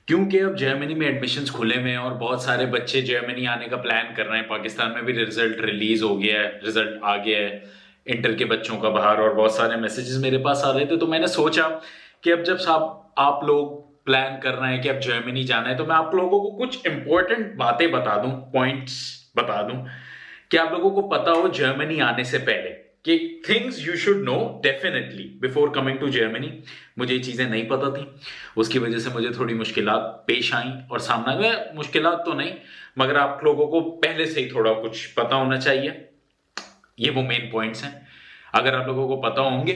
क्योंकि अब जर्मनी में एडमिशन्स खुले हुए हैं और बहुत सारे बच्चे जर्मनी आने का प्लान कर रहे हैं। पाकिस्तान में भी रिजल्ट रिलीज हो गया है, रिजल्ट आ गया है इंटर के बच्चों का बाहर, और बहुत सारे मैसेजेस मेरे पास आ रहे थे। तो मैंने सोचा कि अब जब आप लोग प्लान कर रहे हैं कि अब जर्मनी जाना है, तो मैं आप लोगों को कुछ इंपॉर्टेंट बातें बता दूं, पॉइंट्स बता दूं कि आप लोगों को पता हो जर्मनी आने से पहले कि things you should know definitely before coming to Germany. मुझे ये चीजें नहीं पता थी, उसकी वजह से मुझे थोड़ी मुश्किलात पेश आई और सामना में मुश्किलात तो नहीं, मगर आप लोगों को पहले से ही थोड़ा कुछ पता होना चाहिए। ये वो मेन पॉइंट्स हैं। अगर आप लोगों को पता होंगे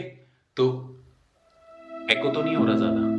तो एको तो नहीं हो रहा ज्यादा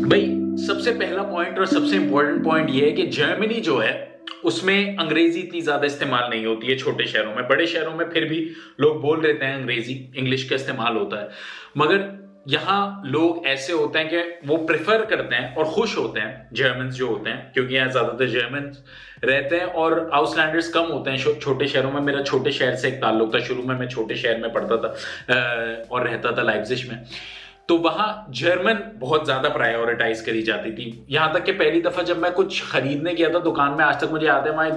भाई। सबसे पहला पॉइंट और सबसे इंपॉर्टेंट पॉइंट ये है कि जर्मनी जो है उसमें अंग्रेजी इतनी ज्यादा इस्तेमाल नहीं होती है छोटे शहरों में। बड़े शहरों में फिर भी लोग बोल लेते हैं अंग्रेजी, इंग्लिश का इस्तेमाल होता है, मगर यहाँ लोग ऐसे होते हैं कि वो प्रेफर करते हैं और खुश होते हैं जर्मन्स जो होते हैं, क्योंकि यहाँ ज्यादातर जर्मन्स रहते हैं और आउटलैंडर्स कम होते हैं छोटे शहरों में। मेरा छोटे शहर से एक ताल्लुक था, शुरू में मैं छोटे शहर में पढ़ता था और रहता था लाइप्जिग में, तो वहां जर्मन बहुत ज्यादा प्रायोरिटाइज करी जाती थी। यहां तक कि पहली दफा जब मैं कुछ खरीदने गया था दुकान में, आज तक मुझे याद है, वहां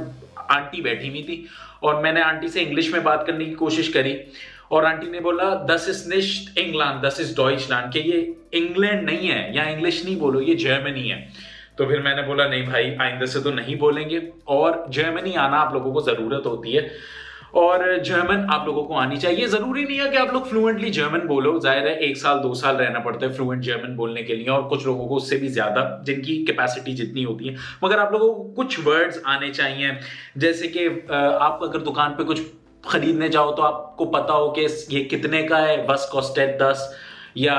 आंटी बैठी हुई थी और मैंने आंटी से इंग्लिश में बात करने की कोशिश करी और आंटी ने बोला दस इज निश्ट इंग्लैंड, दस इज डॉइचलैंड, कि ये इंग्लैंड नहीं है, या इंग्लिश नहीं बोलो, ये जर्मनी है। तो फिर मैंने बोला नहीं भाई, आइंदा से तो नहीं बोलेंगे, और जर्मनी आना आप लोगों को जरूरत होती है और जर्मन आप लोगों को आनी चाहिए। जरूरी नहीं है कि आप लोग फ्लुएंटली जर्मन बोलो, जाहिर है 1 साल 2 साल रहना पड़ता है फ्लुएंट जर्मन बोलने के लिए, और कुछ लोगों को उससे भी ज्यादा, जिनकी कैपेसिटी जितनी होती है, मगर आप लोगों को कुछ वर्ड्स आने चाहिए। जैसे कि आप अगर दुकान पे कुछ खरीदने जाओ तो आपको पता हो कि ये कितने का है, बस कॉस्टेड 10, या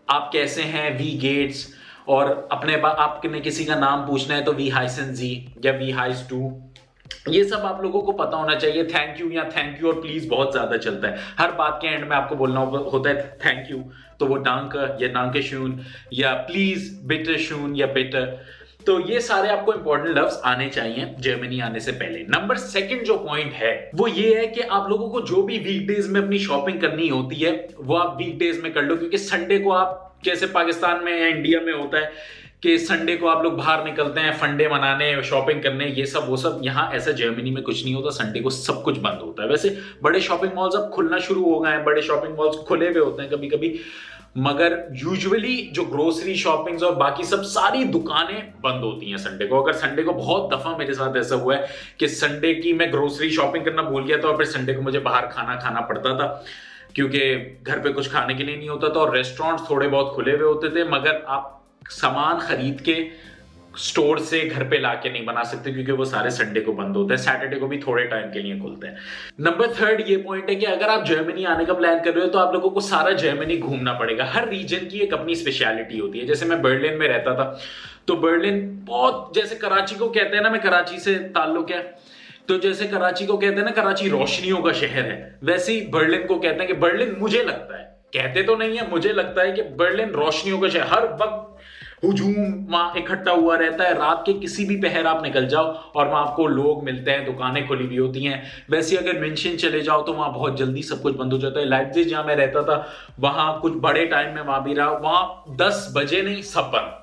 आप कैसे हैं, वी गेट्स, और आपने किसी का नाम पूछना है तो वी हाइसन जी या वी हाइस टू, ये सब आप लोगों को पता होना चाहिए। थैंक यू या थैंक यू और प्लीज बहुत ज्यादा चलता है, हर बात के एंड में आपको बोलना होता है थैंक यू, तो वो डांका या डांके शून या प्लीज बिटर शून या बिटर। तो ये सारे आपको इंपॉर्टेंट लफ्ज आने चाहिए जर्मनी आने से पहले। नंबर 2 जो पॉइंट है वो ये है कि आप लोगों को जो भी वीकडेज में अपनी शॉपिंग करनी होती है वो आप वीकडेज में कर लो, क्योंकि संडे को आप, जैसे पाकिस्तान में या इंडिया में होता है कि संडे को आप लोग बाहर निकलते हैं फंडे मनाने, शॉपिंग करने, ये सब वो सब, यहाँ ऐसा जर्मनी में कुछ नहीं होता। संडे को सब कुछ बंद होता है। वैसे बड़े शॉपिंग मॉल्स अब खुलना शुरू हो गए हैं, बड़े शॉपिंग मॉल्स खुले हुए होते हैं कभी कभी, मगर यूजुअली जो ग्रोसरी शॉपिंग्स और बाकी सब सारी दुकानें बंद होती हैं संडे को। अगर संडे को, बहुत दफा मेरे साथ ऐसा हुआ है कि संडे की मैं ग्रोसरी शॉपिंग करना भूल गया था और फिर संडे को मुझे बाहर खाना पड़ता था, क्योंकि घर पे कुछ खाने के लिए नहीं होता था और रेस्टोरेंट्स थोड़े बहुत खुले हुए होते थे, मगर आप सामान खरीद के स्टोर से घर पे लाके नहीं बना सकते, क्योंकि वो सारे संडे को बंद होते हैं, सैटरडे को भी थोड़े टाइम के लिए खुलते हैं। नंबर 3 ये पॉइंट है कि अगर आप जर्मनी आने का प्लान कर रहे हो तो आप लोगों को सारा जर्मनी घूमना पड़ेगा। हर रीजन की एक अपनी स्पेशलिटी होती है। जैसे मैं बर्लिन में रहता था, तो बर्लिन बहुत, जैसे कराची को कहते हैं ना, मैं कराची से ताल्लुक है, तो जैसे कराची को कहते हैं ना कराची रोशनियों का शहर है, वैसे ही बर्लिन को कहते हैं कि बर्लिन, मुझे लगता है, कहते तो नहीं है, मुझे लगता है कि बर्लिन रोशनियों का शहर, हर वक्त हुजूम वहां इकट्ठा हुआ रहता है। रात के किसी भी पहर आप निकल जाओ और वहां आपको लोग मिलते हैं, दुकानें खुली हुई होती हैं। वैसे अगर मिन्शन चले जाओ तो वहां बहुत जल्दी सब कुछ बंद हो जाता है। लाइप्जिग जहां मैं रहता था वहां कुछ बड़े टाइम में वहां भी रहा, वहां 10 बजे नहीं सब बंद।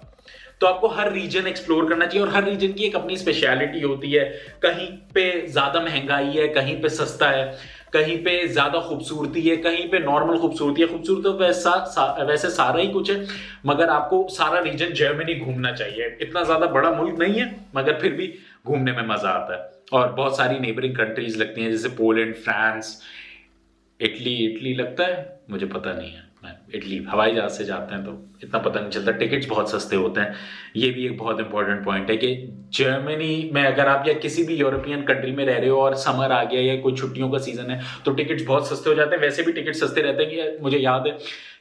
तो आपको हर रीजन एक्सप्लोर करना चाहिए और हर रीजन की एक अपनी स्पेशलिटी होती है। कहीं पे ज्यादा महंगाई है, कहीं पे सस्ता है, कहीं पे ज्यादा खूबसूरती है, कहीं पे नॉर्मल खूबसूरती है। खूबसूरती तो वैसे सारा ही कुछ है, मगर आपको सारा रीजन जर्मनी घूमना चाहिए। इतना ज्यादा बड़ा मुल्क नहीं है, मगर फिर भी घूमने में मजा आता है। और बहुत सारी नेबरिंग कंट्रीज लगती हैं, जैसे पोलैंड, फ्रांस, इटली लगता है, मुझे पता नहीं है। इटली हवाई जहाज से जाते हैं तो इतना पता नहीं चलता। टिकट्स बहुत सस्ते होते हैं। ये भी एक बहुत इंपॉर्टेंट पॉइंट है कि जर्मनी में अगर आप या किसी भी यूरोपियन कंट्री में रह रहे हो और समर आ गया या कोई छुट्टियों का सीजन है तो टिकट्स बहुत सस्ते हो जाते हैं। वैसे भी टिकट सस्ते रहते हैं कि मुझे याद है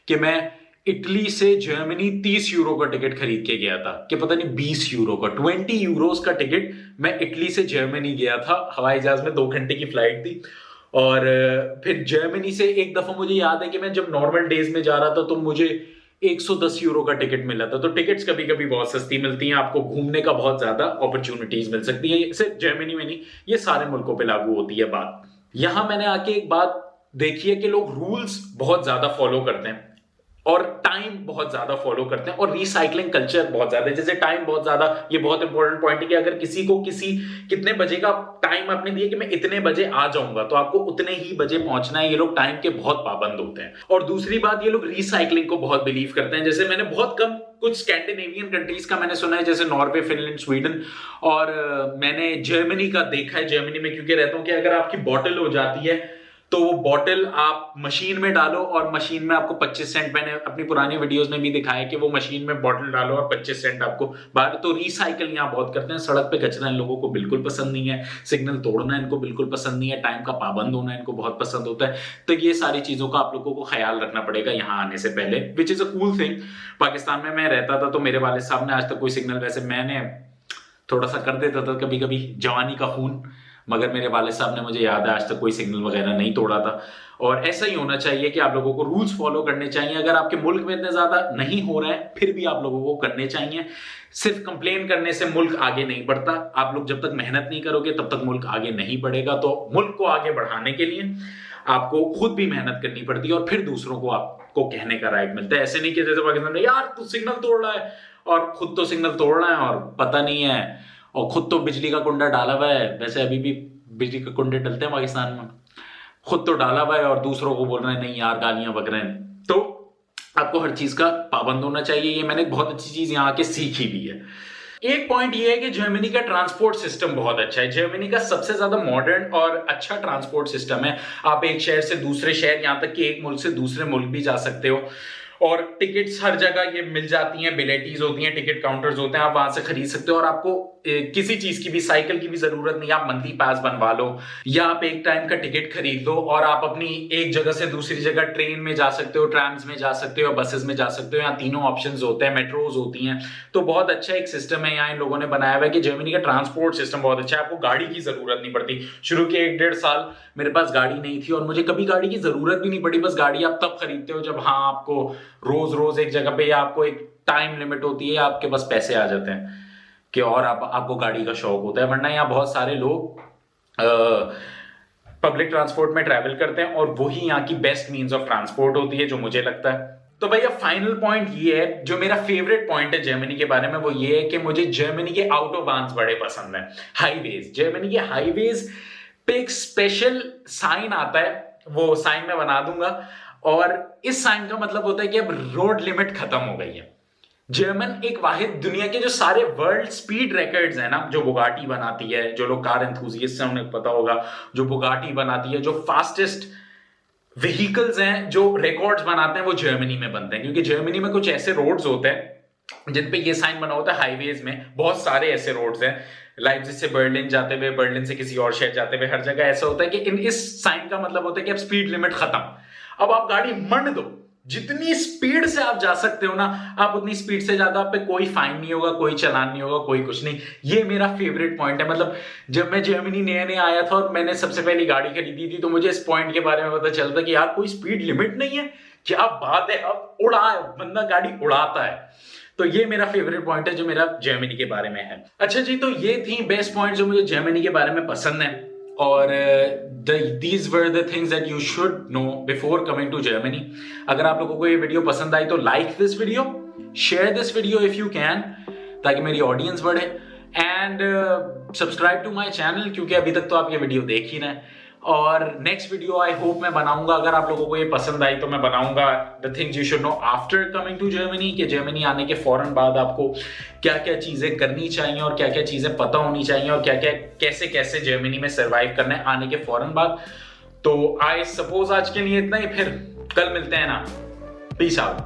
कि मैं इटली से जर्मनी 30 यूरो का टिकट खरीद के गया था, कि पता नहीं 20 यूरो का, 20 यूरोस का टिकट मैं इटली से जर्मनी गया था। हवाई जहाज में 2 घंटे की फ्लाइट थी। और फिर जर्मनी से एक दफा मुझे याद है कि मैं जब नॉर्मल डेज में जा रहा था तो मुझे 110 यूरो का टिकट मिला था। तो टिकट्स कभी कभी बहुत सस्ती मिलती हैं, आपको घूमने का बहुत ज्यादा अपॉर्चुनिटीज मिल सकती है। सिर्फ जर्मनी में नहीं, ये सारे मुल्कों पे लागू होती है बात। यहां मैंने आके एक बात देखी है कि लोग रूल्स बहुत ज्यादा फॉलो करते हैं और टाइम बहुत ज्यादा फॉलो करते हैं और रिसाइकलिंग कल्चर बहुत ज्यादा है। जैसे टाइम बहुत ज्यादा, ये बहुत इंपॉर्टेंट पॉइंट है कि अगर किसी को कितने बजे का टाइम आपने दिया कि मैं इतने बजे आ जाऊंगा, तो आपको उतने ही बजे पहुंचना है। ये लोग टाइम के बहुत पाबंद होते हैं। और दूसरी बात, ये लोग रिसाइकलिंग को बहुत बिलीव करते हैं। जैसे मैंने बहुत कम कुछ स्कैंडिनेवियन कंट्रीज का मैंने सुना है, जैसे नॉर्वे, फिनलैंड, स्वीडन, और मैंने जर्मनी का देखा है। जर्मनी में क्योंकि रहता हूं कि अगर आपकी बॉटल हो जाती है तो वो बॉटल आप मशीन में डालो और मशीन में आपको 25 सेंट, मैंने अपनी पुरानी वीडियोस में भी दिखाया कि वो मशीन में बॉटल डालो और 25 सेंट आपको बाहर। तो रिसाइकल यहाँ बहुत करते हैं। सड़क पे कचरा इन लोगों को बिल्कुल पसंद नहीं है, सिग्नल तोड़ना इनको बिल्कुल पसंद नहीं है, टाइम का पाबंद होना इनको बहुत पसंद होता है। तो ये सारी चीजों का आप लोगों को ख्याल रखना पड़ेगा यहाँ आने से पहले, which is a cool thing. Pakistan में मैं रहता था तो मेरे वाले साहब ने आज तक कोई सिग्नल, वैसे मैंने थोड़ा सा कर देता था कभी कभी, जवानी का खून, मगर मेरे वाले साहब ने, मुझे याद है, आज तक कोई सिग्नल वगैरह नहीं तोड़ा था। और ऐसा ही होना चाहिए कि आप लोगों को रूल्स फॉलो करने चाहिए। अगर आपके मुल्क में इतने ज्यादा नहीं हो रहे हैं फिर भी आप लोगों को करने चाहिए। सिर्फ कंप्लेन करने से मुल्क आगे नहीं बढ़ता। आप लोग जब तक मेहनत नहीं करोगे तब तक मुल्क आगे नहीं बढ़ेगा। तो मुल्क को आगे बढ़ाने के लिए आपको खुद भी मेहनत करनी पड़ती है और फिर दूसरों को आपको कहने का राइट मिलता है। ऐसे नहीं कि जैसे पाकिस्तान में, यार तू सिग्नल तोड़ रहा है, और खुद तो सिग्नल तोड़ रहा है और पता नहीं है, और खुद तो बिजली का कुंडा डाला हुआ है। वैसे अभी भी बिजली के कुंडे डलते हैं पाकिस्तान में, खुद तो डाला हुआ है और दूसरों को बोल रहे हैं नहीं यार, गालियां बक रहे हैं। तो आपको हर चीज का पाबंद होना चाहिए। ये मैंने बहुत अच्छी चीज यहाँ आके सीखी भी है। एक पॉइंट ये है कि जर्मनी का ट्रांसपोर्ट सिस्टम बहुत अच्छा है। जर्मनी का सबसे ज्यादा मॉडर्न और अच्छा ट्रांसपोर्ट सिस्टम है। आप एक शहर से दूसरे शहर, यहाँ तक कि एक मुल्क से दूसरे मुल्क भी जा सकते हो, और टिकट्स हर जगह ये मिल जाती हैं, बिलेटीज होती हैं, टिकट काउंटर्स होते हैं, आप वहां से खरीद सकते हो। और आपको किसी चीज की भी, साइकिल की भी जरूरत नहीं, आप मंथली पास बनवा लो या आप एक टाइम का टिकट खरीद लो और आप अपनी एक जगह से दूसरी जगह ट्रेन में जा सकते हो, ट्रैम्स में जा सकते हो, बसेस में जा सकते हो। यहाँ तीनों ऑप्शंस होते हैं, मेट्रोज होती हैं। तो बहुत अच्छा एक सिस्टम है यहाँ इन लोगों ने बनाया हुआ है कि जर्मनी का ट्रांसपोर्ट सिस्टम बहुत अच्छा है। आपको गाड़ी की जरूरत नहीं पड़ती। शुरू के 1-1.5 साल मेरे पास गाड़ी नहीं थी और मुझे कभी गाड़ी की जरूरत भी नहीं पड़ी। बस गाड़ी आप तब खरीदते हो जब हाँ आपको रोज रोज एक जगह पे, या आपको एक टाइम लिमिट होती है, आपके पास पैसे आ जाते हैं कि और आपको गाड़ी का शौक होता है। वरना यहाँ बहुत सारे लोग पब्लिक ट्रांसपोर्ट में ट्रैवल करते हैं और वही यहाँ की बेस्ट मीन्स ऑफ ट्रांसपोर्ट होती है, जो मुझे लगता है। तो भैया फाइनल पॉइंट ये है, जो मेरा फेवरेट पॉइंट है जर्मनी के बारे में, वो ये है कि मुझे जर्मनी के आउटोबान्स बड़े पसंद है, हाईवेज। जर्मनी के हाईवेज पे एक स्पेशल साइन आता है, वो साइन मैं बना दूंगा, और इस साइन का मतलब होता है कि अब रोड लिमिट खत्म हो गई है। जर्मन एक वाहिद, दुनिया के जो सारे वर्ल्ड स्पीड रिकॉर्ड्स हैं ना, जो बुगाटी बनाती है, जो लोग कार एंथुसियास्ट हैं उन्हें पता होगा, जो बुगाटी बनाती है, जो फास्टेस्ट व्हीकल्स हैं, जो रिकॉर्ड्स बनाते हैं, वो जर्मनी में बनते हैं। क्योंकि जर्मनी में कुछ ऐसे रोड्स होते हैं जिन पे ये साइन बना होता है। हाईवेज में बहुत सारे ऐसे रोड्स हैं, लाइप्जिग से बर्लिन जाते हुए, बर्लिन से किसी और शहर जाते हुए, हर जगह ऐसा होता है कि इस साइन का मतलब होता है कि अब स्पीड लिमिट खत्म, अब आप गाड़ी मंड दो, जितनी स्पीड से आप जा सकते हो ना, आप उतनी स्पीड से ज्यादा, आप पे कोई फाइन नहीं होगा, कोई चालान नहीं होगा, कोई कुछ नहीं। ये मेरा फेवरेट पॉइंट है। मतलब जब मैं जर्मनी नया नया आया था और मैंने सबसे पहली गाड़ी खरीदी थी, तो मुझे इस पॉइंट के बारे में पता चलता कि यार कोई स्पीड लिमिट नहीं है, क्या बात है, अब बंदा गाड़ी उड़ाता है। तो ये मेरा फेवरेट पॉइंट है जो मेरा जर्मनी के बारे में है। अच्छा जी, तो ये थी बेस्ट पॉइंट जो मुझे जर्मनी के बारे में पसंद है, और these were the things that you should know before coming to Germany. अगर आप लोगों को ये वीडियो पसंद आई तो like this video, share this video if you can, ताकि मेरी ऑडियंस बढ़े, and subscribe to my channel, क्योंकि अभी तक तो आप ये वीडियो देख ही रहे हैं। और नेक्स्ट वीडियो आई होप मैं बनाऊंगा, अगर आप लोगों को ये पसंद आई तो मैं बनाऊंगा the things you should know after coming to Germany, कि जर्मनी आने के फौरन बाद आपको क्या क्या चीजें करनी चाहिए और क्या क्या चीजें पता होनी चाहिए, और क्या क्या कैसे कैसे जर्मनी में सर्वाइव करना है आने के फौरन बाद। तो आई सपोज आज के लिए इतना ही, फिर कल मिलते हैं ना। Peace out.